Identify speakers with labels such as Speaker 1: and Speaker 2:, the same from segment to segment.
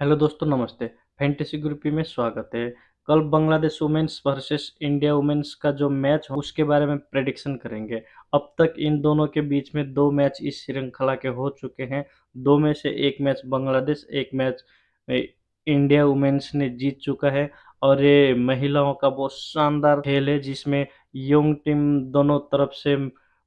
Speaker 1: Hello दोस्तों, नमस्ते। Fantasy groupie में स्वागत है। कल Bangladesh women's versus India women's का जो मैच हो उसके बारे में प्रेडिक्शन करेंगे। अब तक इन दोनों के बीच में 2 मैच इस श्रृंखला के हो चुके हैं। 2 में से 1 match Bangladesh, 1 match India women's ने जीत चुका है। और ये महिलाओं का बहुत शानदार खेल है जिसमें यंग टीम दोनों तरफ से,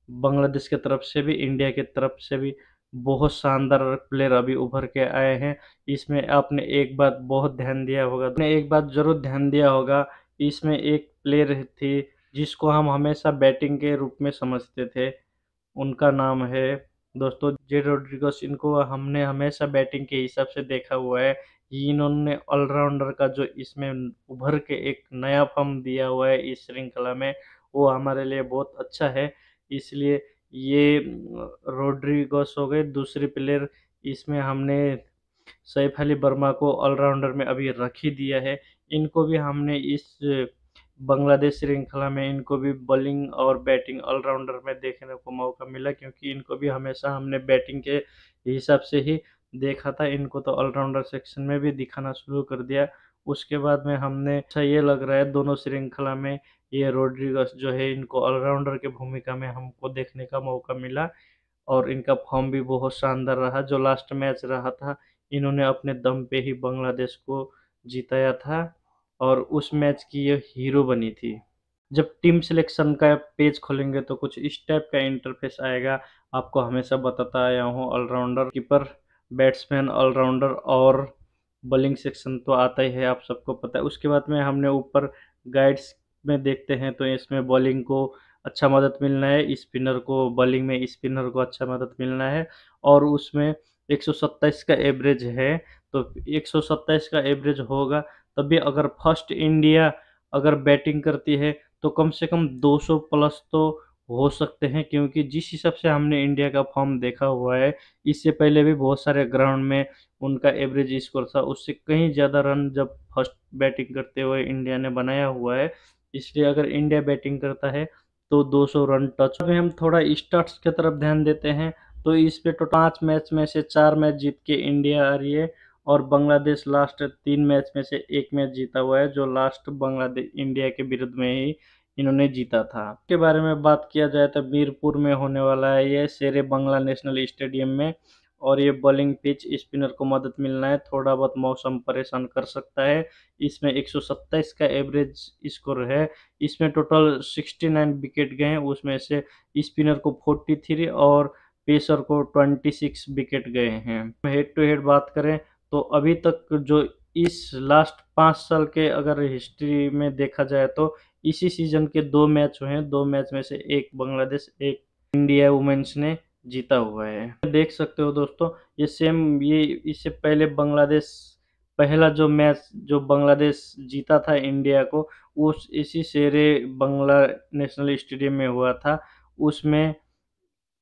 Speaker 1: बांग्लादेश की तरफ से भी, इंडिया की तरफ से भी बहुत शानदार प्लेयर अभी उभर के आए हैं। इसमें आपने एक बात बहुत ध्यान दिया होगा, आपने एक बात ज़रूर ध्यान दिया होगा, इसमें एक प्लेयर थी जिसको हम हमेशा बैटिंग के रूप में समझते थे। उनका नाम है दोस्तों जे रोड्रिगस। इनको हमने हमेशा बैटिंग के हिसाब से देखा हुआ है। इन्होंने ऑलराउंडर का जो इसमें उभर के एक नया फॉर्म दिया हुआ है इस श्रृंखला में, वो हमारे लिए बहुत अच्छा है। इसलिए ये रोड्रिगस हो गए। दूसरी प्लेयर इसमें हमने सैफ अली वर्मा को ऑलराउंडर में अभी रख ही दिया है। इनको भी हमने इस बांग्लादेश श्रृंखला में इनको भी बॉलिंग और बैटिंग ऑलराउंडर में देखने को मौका मिला, क्योंकि इनको भी हमेशा हमने बैटिंग के हिसाब से ही देखा था। इनको तो ऑलराउंडर सेक्शन में भी दिखाना शुरू कर दिया। उसके बाद में हमने अच्छा ये लग रहा है दोनों श्रृंखला में ये रोड्रिगस जो है, इनको ऑलराउंडर की भूमिका में हमको देखने का मौका मिला। और इनका फॉर्म भी बहुत शानदार रहा। जो लास्ट मैच रहा था, इन्होंने अपने दम पे ही बांग्लादेश को जिताया था और उस मैच की ये हीरो बनी थी। जब टीम सिलेक्शन का पेज खोलेंगे तो कुछ इस टाइप का इंटरफेस आएगा। आपको हमेशा बताता आया हूँ, ऑलराउंडर, कीपर, बैट्समैन, ऑलराउंडर और बॉलिंग सेक्शन तो आता ही है, आप सबको पता है। उसके बाद में हमने ऊपर गाइड्स में देखते हैं तो इसमें बॉलिंग को अच्छा मदद मिलना है, स्पिनर को बॉलिंग में स्पिनर को अच्छा मदद मिलना है। और उसमें 127 का एवरेज है, तो 127 का एवरेज होगा तभी अगर फर्स्ट इंडिया अगर बैटिंग करती है तो कम से कम 200 प्लस तो हो सकते हैं, क्योंकि जिस हिसाब से हमने इंडिया का फॉर्म देखा हुआ है, इससे पहले भी बहुत सारे ग्राउंड में उनका एवरेज स्कोर था उससे कहीं ज़्यादा रन जब फर्स्ट बैटिंग करते हुए इंडिया ने बनाया हुआ है। इसलिए अगर इंडिया बैटिंग करता है तो 200 रन टच। अभी हम थोड़ा स्टार्ट्स की तरफ ध्यान देते हैं तो इस पे तो 5 मैच में से 4 मैच जीत के इंडिया आ रही है और बांग्लादेश लास्ट 3 मैच में से 1 मैच जीता हुआ है, जो लास्ट बांग्लादेश इंडिया के विरुद्ध में ही इन्होंने जीता था। के बारे में बात किया जाए तो मीरपुर में होने वाला है ये शेरे बांग्ला नेशनल स्टेडियम में। और ये बॉलिंग पिच, स्पिनर को मदद मिलना है, थोड़ा बहुत मौसम परेशान कर सकता है। इसमें 127 का एवरेज स्कोर है। इसमें टोटल 69 विकेट गए हैं, उसमें से स्पिनर को 43 और पेसर को 26 विकेट गए हैं। हेड टू हेड बात करें तो अभी तक जो इस लास्ट 5 साल के अगर हिस्ट्री में देखा जाए तो इसी सीजन के 2 मैच हुए हैं। 2 मैच में से एक बांग्लादेश, एक इंडिया वुमेन्स ने जीता हुआ है। देख सकते हो दोस्तों, ये इससे पहले बांग्लादेश पहला जो मैच जो बांग्लादेश जीता था इंडिया को, उस इसी शेरे बांग्ला नेशनल स्टेडियम में हुआ था। उसमें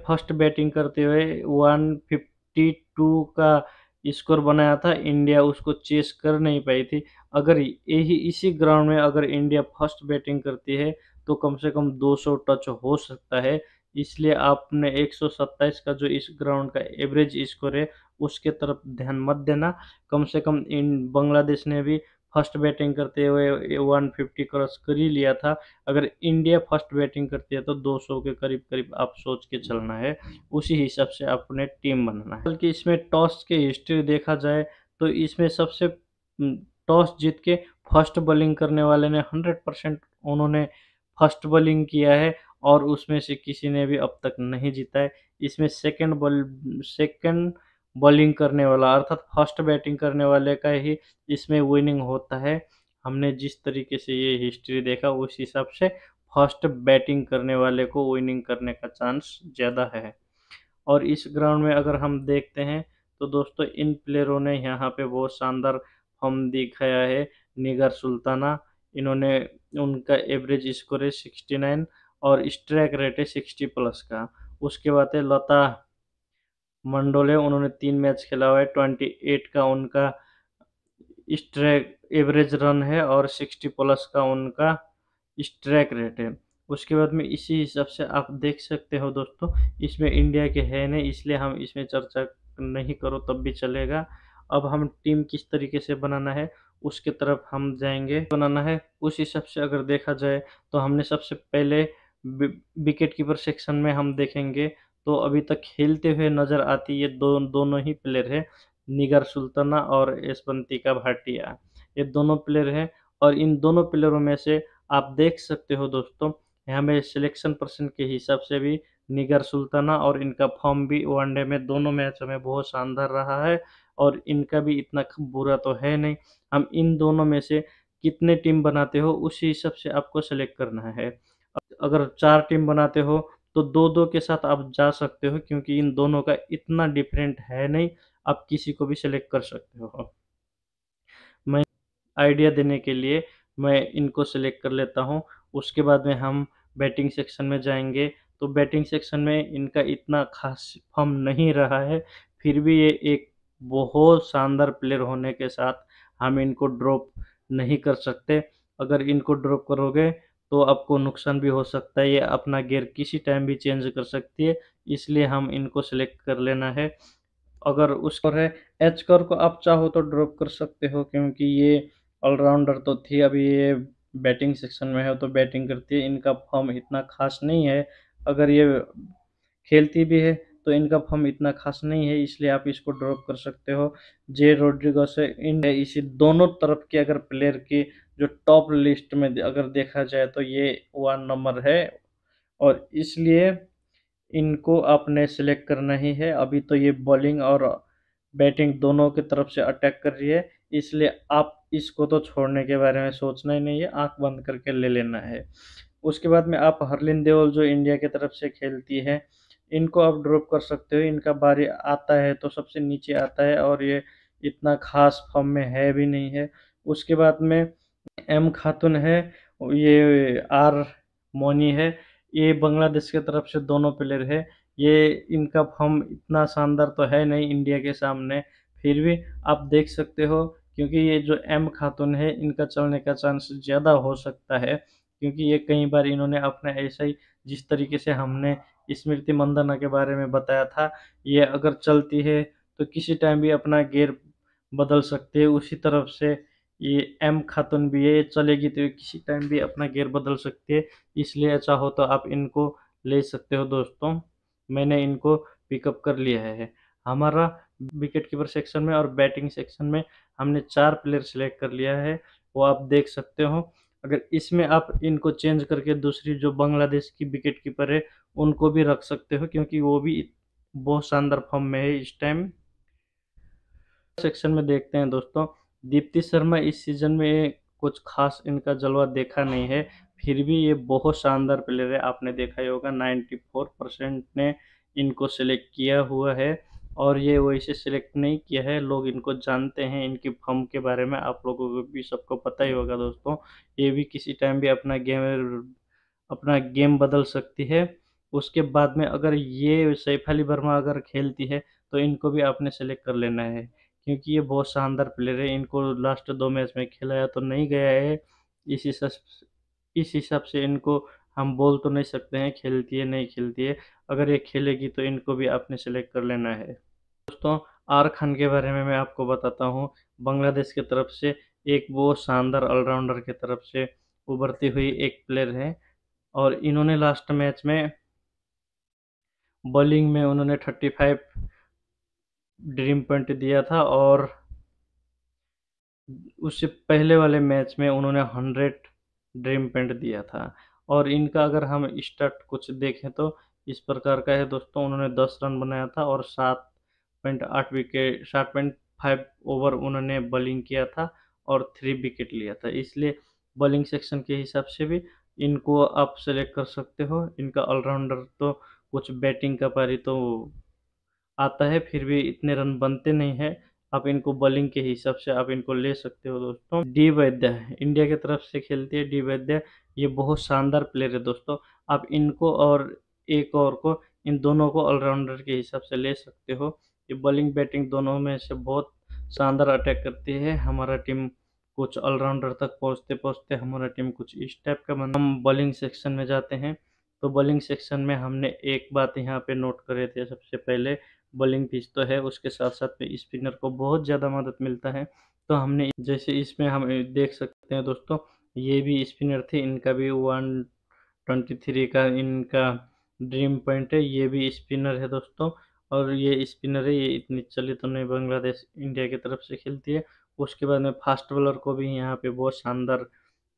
Speaker 1: फर्स्ट बैटिंग करते हुए 152 का स्कोर बनाया था। इंडिया उसको चेस कर नहीं पाई थी। अगर यही इसी ग्राउंड में अगर इंडिया फर्स्ट बैटिंग करती है तो कम से कम 200 टच हो सकता है। इसलिए आपने 127 का जो इस ग्राउंड का एवरेज स्कोर है उसके तरफ ध्यान मत देना। कम से कम इन बांग्लादेश ने भी फर्स्ट बैटिंग करते हुए 150 क्रॉस कर ही लिया था। अगर इंडिया फर्स्ट बैटिंग करती है तो 200 के करीब करीब आप सोच के चलना है, उसी हिसाब से अपने टीम बनाना है। बल्कि इसमें टॉस की हिस्ट्री देखा जाए तो इसमें सबसे टॉस जीत के फर्स्ट बॉलिंग करने वाले ने 100% उन्होंने फर्स्ट बॉलिंग किया है और उसमें से किसी ने भी अब तक नहीं जीता है। इसमें सेकंड बॉलिंग करने वाला अर्थात फर्स्ट बैटिंग करने वाले का ही इसमें विनिंग होता है। हमने जिस तरीके से ये हिस्ट्री देखा उस हिसाब से फर्स्ट बैटिंग करने वाले को विनिंग करने का चांस ज़्यादा है। और इस ग्राउंड में अगर हम देखते हैं तो दोस्तों इन प्लेयरों ने यहाँ पे बहुत शानदार फॉर्म दिखाया है। निगर सुल्ताना, इन्होंने उनका एवरेज स्कोर है 69 और स्ट्राइक रेट है 60 प्लस का। उसके बाद है लता मंडोले, उन्होंने 3 मैच खेला हुआ है, 28 का उनका स्ट्राइक एवरेज रन है और 60 प्लस का उनका स्ट्राइक रेट है। उसके बाद में इसी हिसाब से आप देख सकते हो दोस्तों, इसमें इंडिया के है नहीं इसलिए हम इसमें चर्चा नहीं करो तब भी चलेगा। अब हम टीम किस तरीके से बनाना है उसके तरफ हम जाएंगे। बनाना है उस हिसाब से अगर देखा जाए तो हमने सबसे पहले विकेट कीपर सेक्शन में हम देखेंगे तो अभी तक खेलते हुए नजर आती ये दोनों ही प्लेयर है, निगर सुल्ताना और यशवंतिका भाटिया। ये दोनों प्लेयर हैं और इन दोनों प्लेयरों में से आप देख सकते हो दोस्तों, यहाँ में सिलेक्शन परसेंट के हिसाब से भी निगर सुल्ताना और इनका फॉर्म भी वनडे में दोनों मैचों में बहुत शानदार रहा है और इनका भी इतना बुरा तो है नहीं। हम इन दोनों में से कितने टीम बनाते हो उसी हिसाब से आपको सेलेक्ट करना है। अगर 4 टीम बनाते हो तो 2-2 के साथ आप जा सकते हो क्योंकि इन दोनों का इतना डिफरेंट है नहीं, आप किसी को भी सेलेक्ट कर सकते हो। मैं आइडिया देने के लिए मैं इनको सेलेक्ट कर लेता हूँ। उसके बाद में हम बैटिंग सेक्शन में जाएँगे, तो बैटिंग सेक्शन में इनका इतना ख़ास फ़ॉर्म नहीं रहा है, फिर भी ये एक बहुत शानदार प्लेयर होने के साथ हम इनको ड्रॉप नहीं कर सकते। अगर इनको ड्रॉप करोगे तो आपको नुकसान भी हो सकता है, ये अपना गियर किसी टाइम भी चेंज कर सकती है, इसलिए हम इनको सेलेक्ट कर लेना है। अगर उस पर है एच कर को आप चाहो तो ड्रॉप कर सकते हो क्योंकि ये ऑलराउंडर तो थी, अभी ये बैटिंग सेक्शन में है तो बैटिंग करती है, इनका फॉर्म इतना खास नहीं है। अगर ये खेलती भी है तो इनका फॉर्म इतना खास नहीं है, इसलिए आप इसको ड्रॉप कर सकते हो। जे रोड्रिगस है, इन इसी दोनों तरफ के अगर प्लेयर की जो टॉप लिस्ट में अगर देखा जाए तो ये 1 नंबर है और इसलिए इनको आपने सेलेक्ट करना ही है। अभी तो ये बॉलिंग और बैटिंग दोनों की तरफ से अटैक कर रही है, इसलिए आप इसको तो छोड़ने के बारे में सोचना ही नहीं है, आँख बंद करके ले लेना है। उसके बाद में आप हरलीन देओल जो इंडिया की तरफ से खेलती है, इनको आप ड्रॉप कर सकते हो। इनका बारी आता है तो सबसे नीचे आता है और ये इतना ख़ास फ़ॉर्म में है भी नहीं है। उसके बाद में एम खातून है, ये आर मौनी है, ये बांग्लादेश की तरफ से दोनों प्लेयर है। ये इनका फॉर्म इतना शानदार तो है नहीं इंडिया के सामने, फिर भी आप देख सकते हो क्योंकि ये जो एम खातून है इनका चलने का चांस ज़्यादा हो सकता है क्योंकि ये कई बार इन्होंने अपने ऐसा ही जिस तरीके से हमने स्मृति मंदाना के बारे में बताया था, ये अगर चलती है तो किसी टाइम भी अपना गियर बदल सकती है। उसी तरफ से ये एम खातून भी है, ये चलेगी तो ये किसी टाइम भी अपना गियर बदल सकती है, इसलिए चाहो तो आप इनको ले सकते हो दोस्तों। मैंने इनको पिकअप कर लिया है। हमारा विकेट कीपर सेक्शन में और बैटिंग सेक्शन में हमने 4 प्लेयर सेलेक्ट कर लिया है, वो आप देख सकते हो। अगर इसमें आप इनको चेंज करके दूसरी जो बांग्लादेश की विकेट कीपर है उनको भी रख सकते हो क्योंकि वो भी बहुत शानदार फॉर्म में है इस टाइम। सेक्शन में देखते हैं दोस्तों, दीप्ति शर्मा इस सीज़न में कुछ खास इनका जलवा देखा नहीं है, फिर भी ये बहुत शानदार प्लेयर है। आपने देखा ही होगा 94% ने इनको सेलेक्ट किया हुआ है और ये वैसे सेलेक्ट नहीं किया है, लोग इनको जानते हैं, इनकी फॉर्म के बारे में आप लोगों को भी सबको पता ही होगा दोस्तों। ये भी किसी टाइम भी अपना गेम बदल सकती है। उसके बाद में अगर ये सैफ अली वर्मा अगर खेलती है तो इनको भी आपने सेलेक्ट कर लेना है क्योंकि ये बहुत शानदार प्लेयर है। इनको लास्ट 2 मैच में खिलाया तो नहीं गया है, इस हिसाब से इनको हम बोल तो नहीं सकते हैं खेलती है नहीं खेलती है। अगर ये खेलेगी तो इनको भी आपने सेलेक्ट कर लेना है। दोस्तों, आर खान के बारे में मैं आपको बताता हूँ। बांग्लादेश की तरफ से एक बहुत शानदार ऑलराउंडर की तरफ से उभरती हुई एक प्लेयर है और इन्होंने लास्ट मैच में बॉलिंग में उन्होंने 35 ड्रीम पॉइंट दिया था और उससे पहले वाले मैच में उन्होंने 100 ड्रीम पॉइंट दिया था और इनका अगर हम स्टार्ट कुछ देखें तो इस प्रकार का है दोस्तों। उन्होंने 10 रन बनाया था और 7.5 ओवर उन्होंने बॉलिंग किया था और 3 विकेट लिया था, इसलिए बॉलिंग सेक्शन के हिसाब से भी इनको आप सेलेक्ट कर सकते हो। इनका ऑलराउंडर तो कुछ बैटिंग का पारी तो आता है, फिर भी इतने रन बनते नहीं हैं। आप इनको बॉलिंग के हिसाब से आप इनको ले सकते हो दोस्तों। डी वैद्य इंडिया की तरफ से खेलती है, डी वैद्य ये बहुत शानदार प्लेयर है दोस्तों। आप इनको और एक और को, इन दोनों को ऑलराउंडर के हिसाब से ले सकते हो। ये बॉलिंग बैटिंग दोनों में से बहुत शानदार अटैक करती है। हमारा टीम कुछ ऑलराउंडर तक पहुँचते पहुँचते हमारा टीम कुछ इस टाइप का बना। हम बॉलिंग सेक्शन में जाते हैं तो बॉलिंग सेक्शन में हमने एक बात यहाँ पे नोट करे थे सबसे पहले, बॉलिंग पिच तो है, उसके साथ-साथ में स्पिनर को बहुत ज़्यादा मदद मिलता है। तो हमने जैसे इसमें हम देख सकते हैं दोस्तों, ये भी स्पिनर थे, इनका भी 123 का इनका ड्रीम पॉइंट है, ये भी स्पिनर है दोस्तों। और ये स्पिनर है, ये इतनी चली तो नहीं, बांग्लादेश इंडिया की तरफ से खेलती है। उसके बाद में फास्ट बॉलर को भी यहाँ पे बहुत शानदार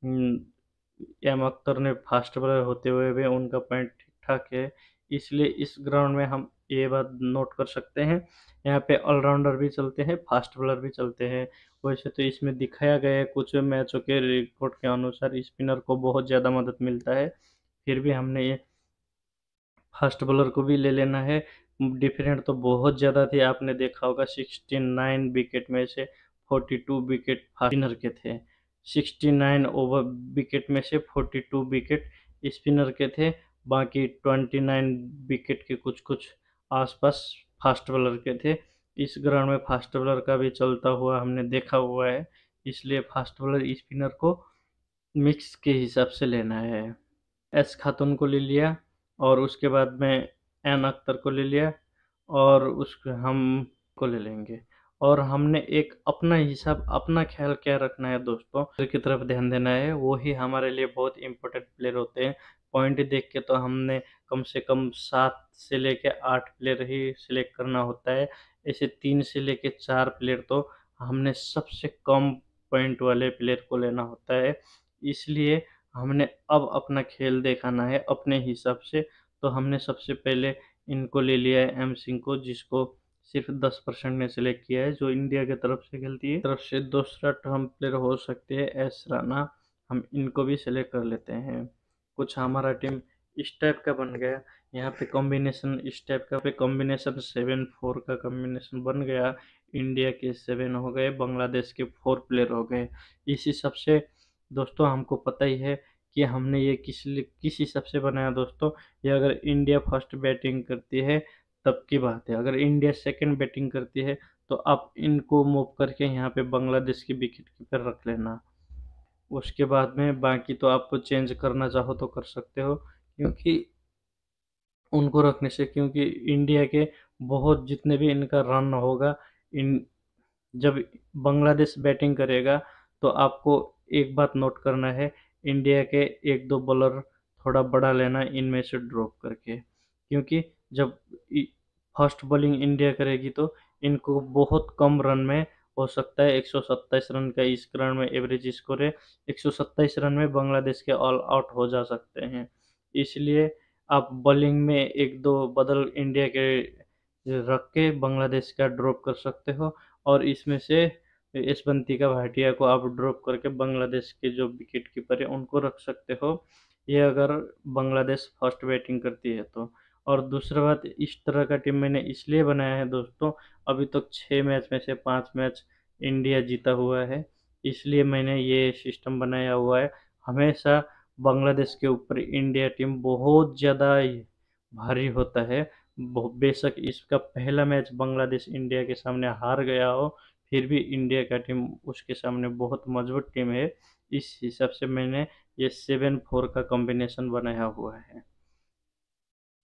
Speaker 1: एम अख्तर ने फास्ट बॉलर होते हुए भी उनका पॉइंट ठीक-ठाक है। इसलिए इस ग्राउंड में हम ये बात नोट कर सकते हैं, यहाँ पे ऑलराउंडर भी चलते हैं, फास्ट बॉलर भी चलते हैं। वैसे तो इसमें दिखाया गया है कुछ मैचों के रिपोर्ट के अनुसार स्पिनर को बहुत ज़्यादा मदद मिलता है, फिर भी हमने ये फास्ट बॉलर को भी ले लेना है। डिफरेंट तो बहुत ज़्यादा थे, आपने देखा होगा 69 विकेट में से 42 विकेट स्पिनर के थे। 69 ओवर विकेट में से 42 विकेट स्पिनर के थे, बाकी 29 विकेट के कुछ-कुछ आसपास फास्ट बॉलर के थे। इस ग्राउंड में फास्ट बॉलर का भी चलता हुआ हमने देखा हुआ है, इसलिए फास्ट बॉलर स्पिनर को मिक्स के हिसाब से लेना है। एस खातून को ले लिया और उसके बाद में एन अख्तर को ले लिया और उसको हम को ले लेंगे। और हमने एक अपना हिसाब, अपना ख्याल क्या रखना है दोस्तों, प्लेयर की तरफ ध्यान देना है, वो ही हमारे लिए बहुत इम्पोर्टेंट प्लेयर होते हैं। पॉइंट देख के तो हमने कम से कम 7 से लेके 8 प्लेयर ही सिलेक्ट करना होता है। ऐसे 3 से लेके 4 प्लेयर तो हमने सबसे कम पॉइंट वाले प्लेयर को लेना होता है। इसलिए हमने अब अपना खेल दिखाना है अपने हिसाब से। तो हमने सबसे पहले इनको ले लिया है, एम सिंह को, जिसको सिर्फ 10% ने सिलेक्ट किया है, जो इंडिया की तरफ से खेलती है। तरफ से दूसरा टर्म प्लेयर हो सकते हैं एस राणा, हम इनको भी सिलेक्ट कर लेते हैं। कुछ हमारा टीम इस टाइप का बन गया, यहाँ पे कॉम्बिनेशन इस टाइप का, पे कॉम्बिनेशन 7-4 का कॉम्बिनेशन बन गया। इंडिया के 7 हो गए, बांग्लादेश के 4 प्लेयर हो गए। इस हिसाब से दोस्तों हमको पता ही है कि हमने ये किस हिसाब से बनाया दोस्तों। ये अगर इंडिया फर्स्ट बैटिंग करती है तब की बात है, अगर इंडिया सेकंड बैटिंग करती है तो आप इनको मूव करके यहाँ पे बांग्लादेश की विकेट कीपर रख लेना। उसके बाद में बाकी तो आपको चेंज करना चाहो तो कर सकते हो, क्योंकि उनको रखने से, क्योंकि इंडिया के बहुत जितने भी इनका रन होगा, इन जब बांग्लादेश बैटिंग करेगा तो आपको एक बात नोट करना है, इंडिया के 1-2 बॉलर थोड़ा बड़ा लेना इनमें से ड्रॉप करके, क्योंकि जब फर्स्ट बॉलिंग इंडिया करेगी तो इनको बहुत कम रन में हो सकता है। 127 रन का इस ग्राउंड में एवरेज स्कोर है, 127 रन में बांग्लादेश के ऑल आउट हो जा सकते हैं। इसलिए आप बॉलिंग में 1-2 बदल इंडिया के रख के बांग्लादेश का ड्रॉप कर सकते हो, और इसमें से यशवंतिका भाटिया को आप ड्रॉप करके बांग्लादेश के जो विकेट कीपर है उनको रख सकते हो, ये अगर बांग्लादेश फर्स्ट बैटिंग करती है तो। और दूसरा बात, इस तरह का टीम मैंने इसलिए बनाया है दोस्तों, अभी तक 6 मैच में से 5 मैच इंडिया जीता हुआ है, इसलिए मैंने ये सिस्टम बनाया हुआ है। हमेशा बांग्लादेश के ऊपर इंडिया टीम बहुत ज़्यादा भारी होता है। बेशक इसका पहला मैच बांग्लादेश इंडिया के सामने हार गया हो, फिर भी इंडिया का टीम उसके सामने बहुत मजबूत टीम है। इस हिसाब से मैंने ये 7-4 का कॉम्बिनेशन बनाया हुआ है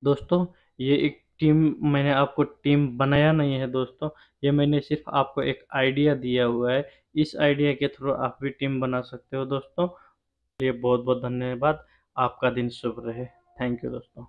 Speaker 1: दोस्तों। ये एक टीम, मैंने आपको टीम बनाया नहीं है दोस्तों, ये मैंने सिर्फ आपको एक आइडिया दिया हुआ है। इस आइडिया के थ्रू आप भी टीम बना सकते हो दोस्तों। ये बहुत बहुत धन्यवाद। आपका दिन शुभ रहे। थैंक यू दोस्तों।